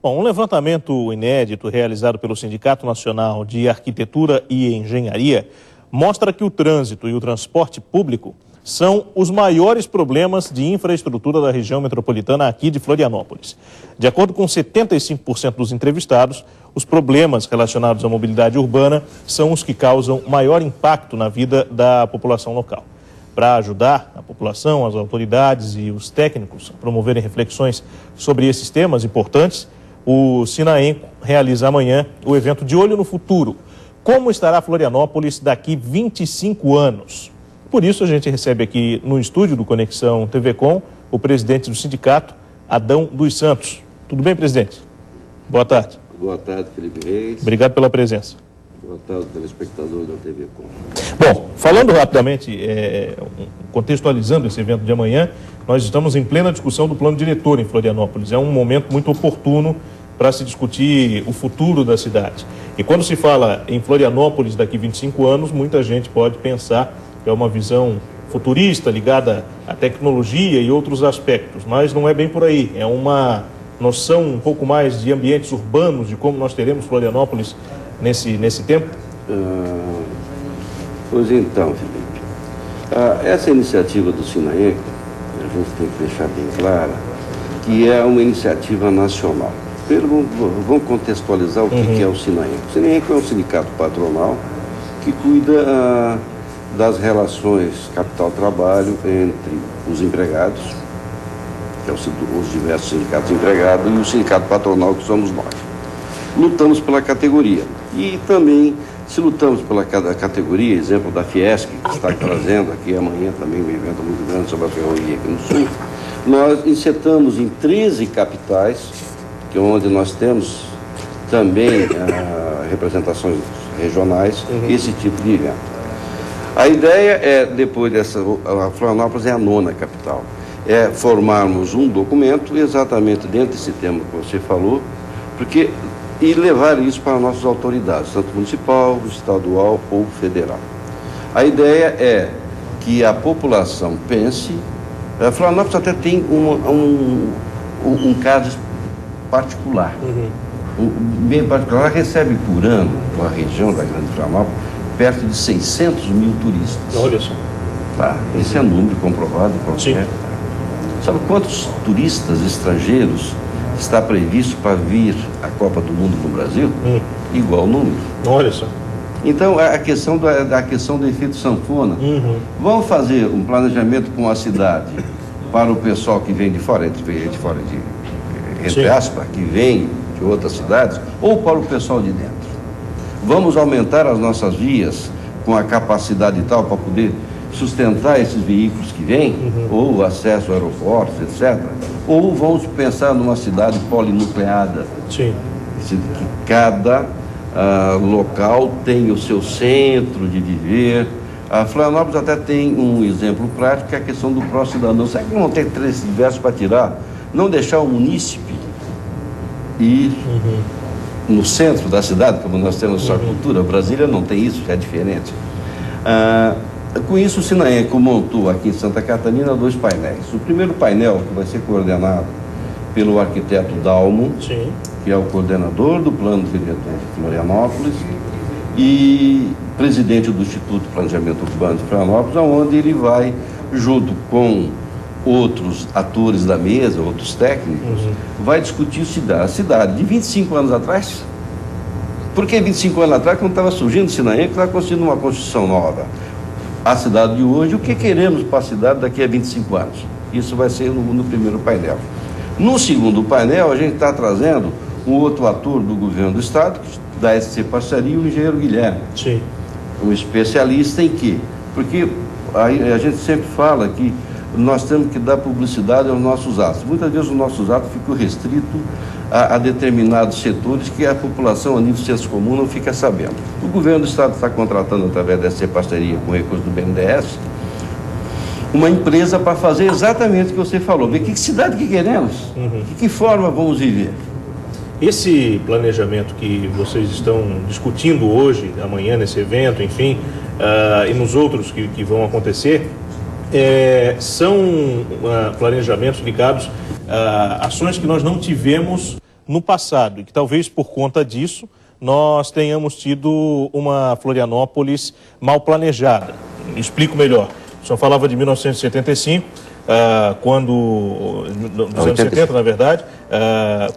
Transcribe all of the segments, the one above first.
Bom, um levantamento inédito realizado pelo Sindicato Nacional de Arquitetura e Engenharia mostra que o trânsito e o transporte público são os maiores problemas de infraestrutura da região metropolitana aqui de Florianópolis. De acordo com 75% dos entrevistados, os problemas relacionados à mobilidade urbana são os que causam maior impacto na vida da população local. Para ajudar a população, as autoridades e os técnicos a promoverem reflexões sobre esses temas importantes, o Sinaenco realiza amanhã o evento De Olho no Futuro. Como estará Florianópolis daqui 25 anos? Por isso a gente recebe aqui no estúdio do Conexão TV Com o presidente do sindicato, Adão dos Santos. Tudo bem, presidente? Boa tarde. Boa tarde, Felipe Reis. Obrigado pela presença. Boa tarde, telespectador da TV Com. Bom, falando rapidamente, contextualizando esse evento de amanhã, nós estamos em plena discussão do plano diretor em Florianópolis. É um momento muito oportuno para se discutir o futuro da cidade. E quando se fala em Florianópolis daqui 25 anos, muita gente pode pensar que é uma visão futurista ligada à tecnologia e outros aspectos, mas não é bem por aí. É uma noção um pouco mais de ambientes urbanos, de como nós teremos Florianópolis nesse tempo? Pois então, Felipe, essa iniciativa do Sinaenco, a gente tem que deixar bem clara que é uma iniciativa nacional. Primeiro, vamos contextualizar o que é o Sinaenco. O Sinaenco é um sindicato patronal que cuida das relações capital-trabalho entre os empregados, que é os diversos sindicatos empregados, e o sindicato patronal, que somos nós. Lutamos pela categoria. E também, se lutamos pela categoria, exemplo da Fiesc, que está trazendo aqui amanhã também um evento muito grande sobre a ferrovia aqui no Sul, nós insetamos em 13 capitais, que é onde nós temos também representações regionais, esse tipo de evento. A ideia é, depois dessa, a Florianópolis é a 9ª capital, é formarmos um documento exatamente dentro desse tema que você falou, e levar isso para nossas autoridades, tanto municipal, estadual ou federal. A ideia é que a população pense, a Florianópolis até tem um caso particular, bem particular. Ela recebe por ano, a região da Grande Florianópolis, perto de 600 mil turistas. Olha só. Tá? Esse é número comprovado em qualquer. Sabe quantos turistas estrangeiros está previsto para vir à Copa do Mundo no Brasil? Igual número. Olha só. Então, a questão do efeito sanfona. Vamos fazer um planejamento com a cidade para o pessoal que vem de fora, entre aspas, que vem de outras cidades, ou para o pessoal de dentro. Vamos aumentar as nossas vias com a capacidade tal para poder sustentar esses veículos que vêm, ou acesso a aeroportos, etc. Ou vamos pensar numa cidade polinucleada, que cada local tem o seu centro de viver. A Florianópolis até tem um exemplo prático, que é a questão do pró-cidadão. Será que não tem 3 diversos para tirar? Não deixar o munícipe ir no centro da cidade, como nós temos sua cultura. Brasília não tem isso, já é diferente. Com isso, o Sinaenco montou aqui em Santa Catarina 2 painéis. O primeiro painel, que vai ser coordenado pelo arquiteto Dalmo, que é o coordenador do plano diretor de Florianópolis e presidente do Instituto de Planejamento Urbano de Florianópolis, onde ele vai, junto com outros atores da mesa, outros técnicos, vai discutir a cidade de 25 anos atrás. Por que 25 anos atrás, quando estava surgindo o Sinaenco, estava construindo uma construção nova? A cidade de hoje, o que queremos para a cidade daqui a 25 anos? Isso vai ser no primeiro painel. No segundo painel, a gente está trazendo um outro ator do governo do estado, da SC Parceria, o engenheiro Guilherme. Um especialista em quê? Porque a gente sempre fala que nós temos que dar publicidade aos nossos atos. Muitas vezes os nossos atos ficam restritos a determinados setores que a população, a nível de senso comum, não fica sabendo. O governo do estado está contratando, através dessa parceria com recursos do BNDES, uma empresa para fazer exatamente o que você falou. Ver que cidade que queremos, de que forma vamos viver. Esse planejamento que vocês estão discutindo hoje, amanhã nesse evento, enfim, e nos outros que vão acontecer, são planejamentos ligados a ações que nós não tivemos no passado e que talvez por conta disso nós tenhamos tido uma Florianópolis mal planejada. Explico melhor. O senhor falava de 1975, nos anos 70, na verdade,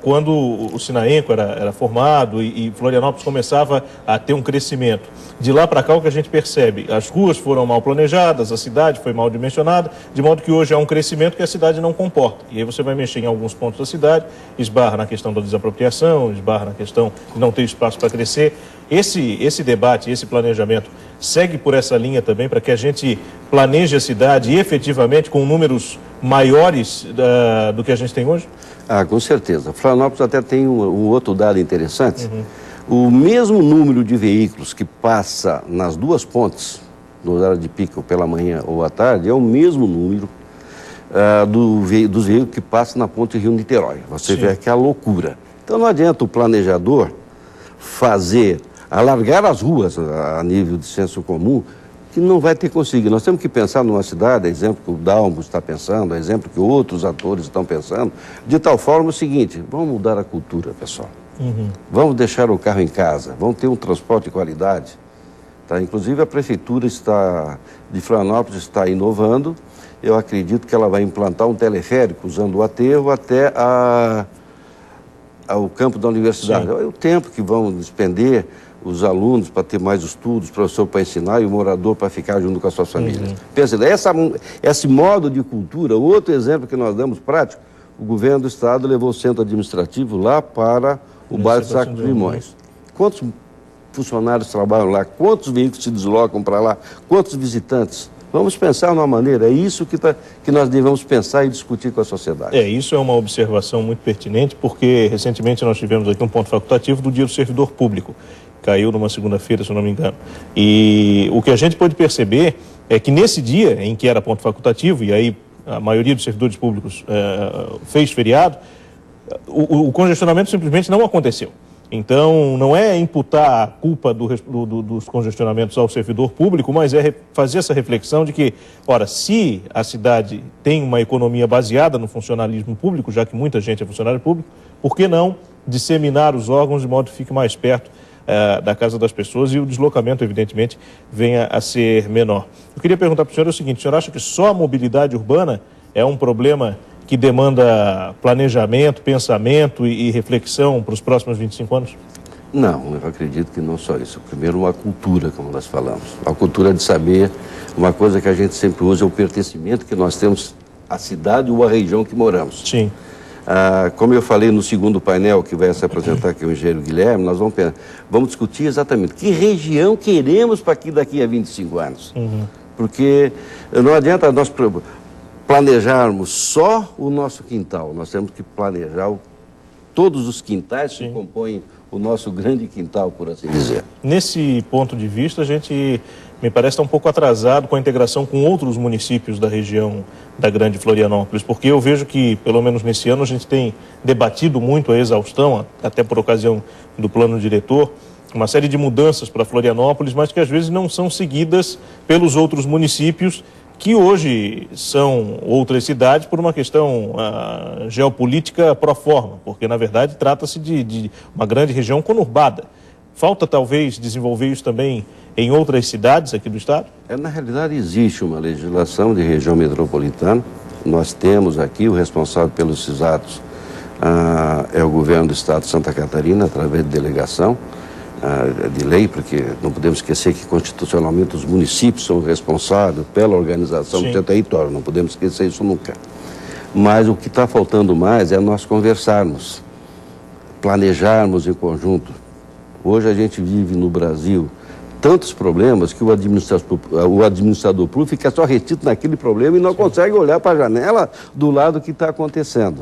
quando o Sinaenco era formado e Florianópolis começava a ter um crescimento. De lá para cá, o que a gente percebe, as ruas foram mal planejadas, a cidade foi mal dimensionada, de modo que hoje há um crescimento que a cidade não comporta. E aí você vai mexer em alguns pontos da cidade, esbarra na questão da desapropriação, esbarra na questão de não ter espaço para crescer. Esse debate, esse planejamento, segue por essa linha também para que a gente planeje a cidade e efetivamente com números maiores do que a gente tem hoje? Com certeza. Florianópolis até tem um outro dado interessante. O mesmo número de veículos que passa nas duas pontes, no horário de pico, pela manhã ou à tarde, é o mesmo número dos veículos que passam na ponte Rio-Niterói. Você vê que é a loucura. Então não adianta o planejador alargar as ruas a nível de senso comum, que não vai ter conseguido. Nós temos que pensar numa cidade, exemplo que o Dalmo está pensando, exemplo que outros atores estão pensando, de tal forma o seguinte: vamos mudar a cultura, pessoal. Vamos deixar o carro em casa, vamos ter um transporte de qualidade. Tá? Inclusive a Prefeitura de Florianópolis está inovando. Eu acredito que ela vai implantar um teleférico usando o aterro até ao campo da universidade. Olha o tempo que vão despender os alunos para ter mais estudos, o professor para ensinar e o morador para ficar junto com as suas famílias. Pensa, esse modo de cultura, outro exemplo que nós damos prático, o governo do estado levou o centro administrativo lá para o bairro de Sacos de Limões. Quantos funcionários trabalham lá? Quantos veículos se deslocam para lá? Quantos visitantes? Vamos pensar numa maneira, é isso que nós devemos pensar e discutir com a sociedade. Isso é uma observação muito pertinente, porque recentemente nós tivemos aqui um ponto facultativo do Dia do Servidor Público. Caiu numa segunda-feira, se eu não me engano. E o que a gente pode perceber é que nesse dia em que era ponto facultativo, e aí a maioria dos servidores públicos fez feriado, o congestionamento simplesmente não aconteceu. Então, não é imputar a culpa dos congestionamentos ao servidor público, mas é fazer essa reflexão de que, ora, se a cidade tem uma economia baseada no funcionalismo público, já que muita gente é funcionário público, por que não disseminar os órgãos de modo que fique mais perto da casa das pessoas e o deslocamento, evidentemente, venha a ser menor. Eu queria perguntar para o senhor o seguinte: o senhor acha que só a mobilidade urbana é um problema que demanda planejamento, pensamento e reflexão para os próximos 25 anos? Não, eu acredito que não só isso. Primeiro, uma cultura, como nós falamos. A cultura de saber, uma coisa que a gente sempre usa é o pertencimento que nós temos à cidade ou à região que moramos. Sim. Como eu falei no segundo painel que vai se apresentar aqui o engenheiro Guilherme, nós vamos discutir exatamente que região queremos para daqui a 25 anos. Porque não adianta nós planejarmos só o nosso quintal, nós temos que planejar todos os quintais que compõem o nosso grande quintal, por assim dizer. Nesse ponto de vista, a gente, me parece, está um pouco atrasado com a integração com outros municípios da região da Grande Florianópolis, porque eu vejo que, pelo menos nesse ano, a gente tem debatido muito a exaustão, até por ocasião do plano diretor, uma série de mudanças para Florianópolis, mas que às vezes não são seguidas pelos outros municípios, que hoje são outras cidades por uma questão geopolítica pro forma, porque na verdade trata-se de uma grande região conurbada. Falta talvez desenvolver isso também em outras cidades aqui do estado? Na realidade existe uma legislação de região metropolitana. Nós temos aqui o responsável pelos CISATOS, é o governo do estado de Santa Catarina, através de delegação de lei, porque não podemos esquecer que constitucionalmente os municípios são responsáveis pela organização do seu território, não podemos esquecer isso nunca. Mas o que está faltando mais é nós conversarmos, planejarmos em conjunto. Hoje a gente vive no Brasil tantos problemas que o administrador público fica só retido naquele problema e não consegue olhar para a janela do lado que está acontecendo.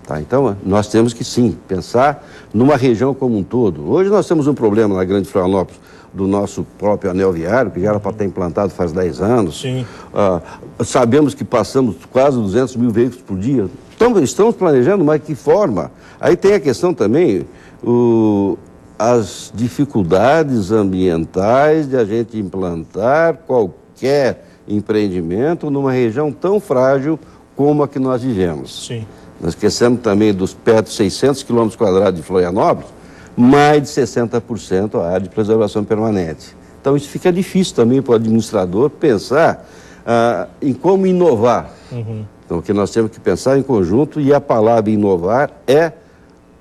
Tá, então, nós temos que, sim, pensar numa região como um todo. Hoje nós temos um problema na Grande Florianópolis do nosso próprio anel viário, que já era para estar implantado faz 10 anos. Sabemos que passamos quase 200 mil veículos por dia. Então, estamos planejando, mas de que forma? Aí tem a questão também, as dificuldades ambientais de a gente implantar qualquer empreendimento numa região tão frágil como a que nós vivemos. Nós esquecemos também dos perto de 600 quilômetros quadrados de Florianópolis, mais de 60% a área de preservação permanente. Então isso fica difícil também para o administrador pensar em como inovar. Então o que nós temos que pensar em conjunto, e a palavra inovar é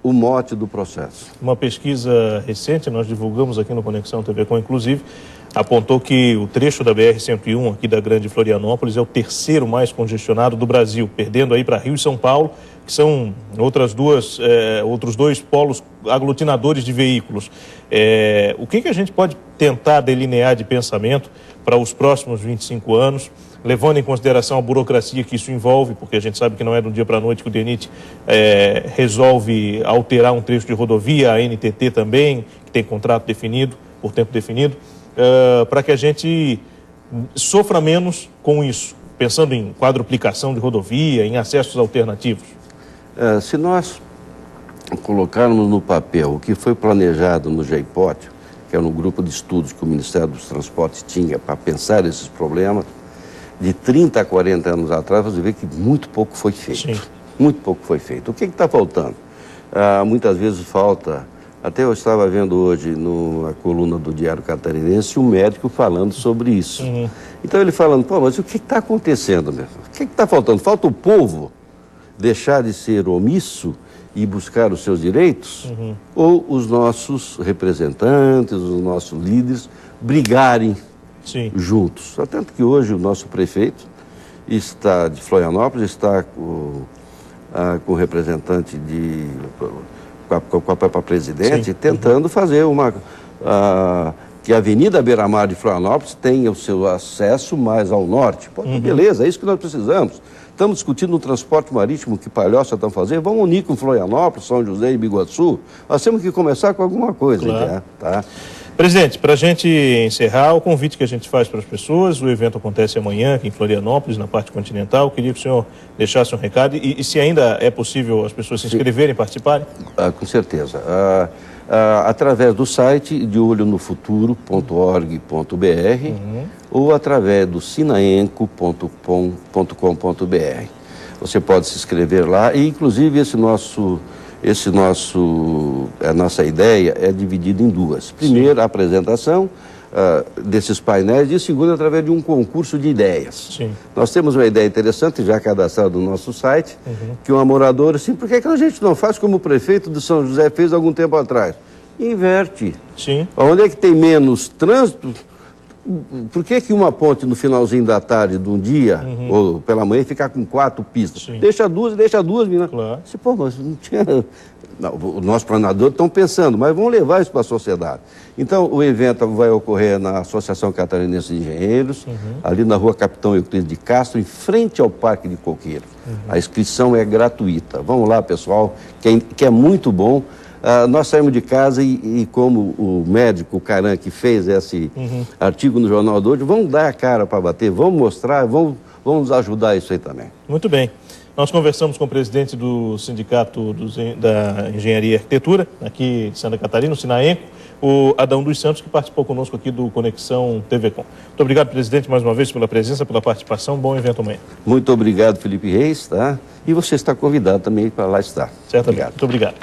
o mote do processo. Uma pesquisa recente, nós divulgamos aqui no Conexão TV Com, inclusive, apontou que o trecho da BR-101 aqui da Grande Florianópolis é o terceiro mais congestionado do Brasil, perdendo aí para Rio e São Paulo, que são outros dois polos aglutinadores de veículos. O que a gente pode tentar delinear de pensamento para os próximos 25 anos, levando em consideração a burocracia que isso envolve, porque a gente sabe que não é de um dia para a noite que o DENIT resolve alterar um trecho de rodovia, a NTT também, que tem contrato definido, por tempo definido, para que a gente sofra menos com isso, pensando em quadruplicação de rodovia, em acessos alternativos? Se nós colocarmos no papel o que foi planejado no GEIPOT, que era um grupo de estudos que o Ministério dos Transportes tinha para pensar esses problemas, de 30 a 40 anos atrás, você vê que muito pouco foi feito. Sim. Muito pouco foi feito. O que está faltando? Muitas vezes falta, até eu estava vendo hoje na coluna do Diário Catarinense um médico falando sobre isso. Então ele falando, pô, mas o que está acontecendo mesmo? O que está faltando? Falta o povo deixar de ser omisso e buscar os seus direitos? Ou os nossos representantes, os nossos líderes brigarem juntos? Tanto que hoje o nosso prefeito de Florianópolis está com o representante com a própria presidente, tentando fazer que a Avenida Beira-Mar de Florianópolis tenha o seu acesso mais ao norte. Pô, beleza, é isso que nós precisamos. Estamos discutindo o transporte marítimo que Palhoça está fazendo. Vamos unir com Florianópolis, São José e Biguaçu. Nós temos que começar com alguma coisa. Claro. Tá? Presidente, para a gente encerrar, o convite que a gente faz para as pessoas, o evento acontece amanhã aqui em Florianópolis, na parte continental. Queria que o senhor deixasse um recado e se ainda é possível as pessoas se inscreverem e participarem? Com certeza. Através do site deolhonofuturo.org.br ou através do sinaenco.com.br. Você pode se inscrever lá e, inclusive, a nossa ideia é dividida em duas. Primeiro, a apresentação desses painéis e segundo, através de um concurso de ideias. Nós temos uma ideia interessante, já cadastrada no nosso site, que uma moradora, assim, por que a gente não faz como o prefeito de São José fez algum tempo atrás? Inverte. Onde é que tem menos trânsito? Por que uma ponte no finalzinho da tarde de um dia, ou pela manhã, ficar com 4 pistas? Deixa duas, meninas. Claro. Pô, mas não tinha... Não, os nossos planadores estão pensando, mas vão levar isso para a sociedade. Então, o evento vai ocorrer na Associação Catarinense de Engenheiros, ali na rua Capitão Euclides de Castro, em frente ao Parque de Coqueiros. A inscrição é gratuita. Vamos lá, pessoal, que é muito bom. Nós saímos de casa e como o médico, o Caran, que fez esse artigo no Jornal de hoje, vamos dar a cara para bater, vamos mostrar, vamos nos ajudar isso aí também. Muito bem. Nós conversamos com o presidente do Sindicato da Engenharia e Arquitetura, aqui de Santa Catarina, o Sinaenco, o Adão dos Santos, que participou conosco aqui do Conexão TV Com. Muito obrigado, presidente, mais uma vez pela presença, pela participação. Bom evento amanhã. Muito obrigado, Felipe Reis, tá? E você está convidado também para lá estar. Certamente. Muito obrigado.